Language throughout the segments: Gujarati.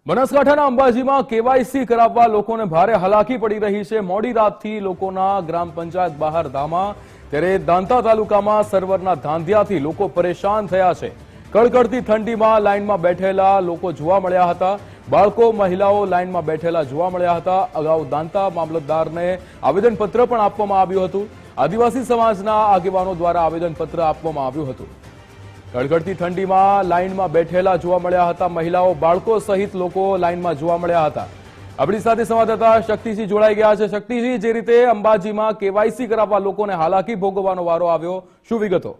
બનાસકાંઠાના અંબાજીમાં કેવાયસી કરાવવા લોકોને ભારે હાલાકી પડી રહી છે। મોડી રાતથી લોકોના ગ્રામ પંચાયત બહાર ધામા, ત્યારે દાંતા તાલુકામાં સર્વરના ધાંધિયાથી લોકો પરેશાન થયા છે। કડકડતી ઠંડીમાં લાઇનમાં બેઠેલા લોકો જોવા મળ્યા હતા। બાળકો, મહિલાઓ લાઇનમાં બેઠેલા જોવા મળ્યા હતા। અગાઉ દાંતા મામલતદારને આવેદનપત્ર પણ આપવામાં આવ્યું હતું। આદિવાસી સમાજના આગેવાનો દ્વારા આવેદનપત્ર આપવામાં આવ્યું હતું। કડકડતી ઠંડીમાં લાઇનમાં બેઠેલા જોવા મળ્યા હતા। મહિલાઓ, બાળકો સહિત લોકો લાઇનમાં જોવા મળ્યા હતા। આપણી સાથે સંવાદદાતા શક્તિસિંહ જોડાઈ ગયા છે। શક્તિસિંહ, જે રીતે અંબાજીમાં કેવાયસી કરાવવા લોકોને હાલાકી ભોગવવાનો વારો આવ્યો, શું વિગતો?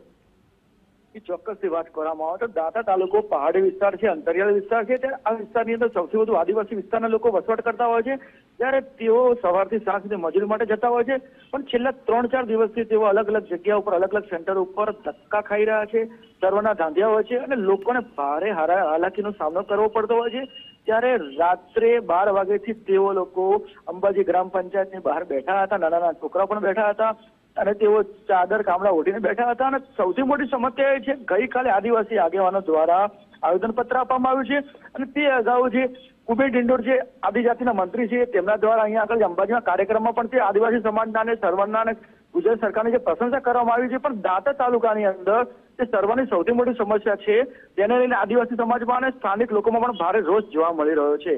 ચોક્કસથી વાત કરવામાં આવે તો દાંતા તાલુકો પહાડી વિસ્તાર છે, અંતરિયાળ વિસ્તાર છે। ત્યારે આ વિસ્તારની અંદર સૌથી વધુ આદિવાસી વિસ્તારના લોકો વસવાટ કરતા હોય છે। ત્યારે તેઓ સવારથી સાંજ સુધી મજૂરી માટે જતા હોય છે, પણ છેલ્લા 3-4 દિવસથી તેઓ અલગ અલગ જગ્યા ઉપર, અલગ અલગ સેન્ટર ઉપર ધક્કા ખાઈ રહ્યા છે, સર્વના ધાંધિયા હોય છે અને લોકોને ભારે હાલાકીનો સામનો કરવો પડતો હોય છે। ત્યારે રાત્રે 12 વાગ્યાથી તેઓ લોકો અંબાજી ગ્રામ પંચાયતની બહાર બેઠા હતા। નાના નાના છોકરા પણ બેઠા હતા અને તેઓ ચાદર કામડા ઓઢીને બેઠા હતા। અને સૌથી મોટી સમસ્યા એ છે, ગઈકાલે આદિવાસી આગેવાનો દ્વારા આવેદનપત્ર આપવામાં આવ્યું છે અને તે અગાઉ જે કુબેર ડિંડોર જે આદિજાતિના મંત્રી છે, તેમના દ્વારા અહીંયા આગળ અંબાજીના કાર્યક્રમમાં પણ તે આદિવાસી સમાજના અને સર્વના અને ગુજરાત સરકારની જે પ્રશંસા કરવામાં આવી છે, પણ દાંતા તાલુકાની અંદર તે સર્વની સૌથી મોટી સમસ્યા છે, તેને લઈને આદિવાસી સમાજમાં અને સ્થાનિક લોકોમાં પણ ભારે રોષ જોવા મળી રહ્યો છે।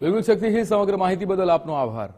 બિલકુલ શક્તિસિંહ, સમગ્ર માહિતી બદલ આપનો આભાર।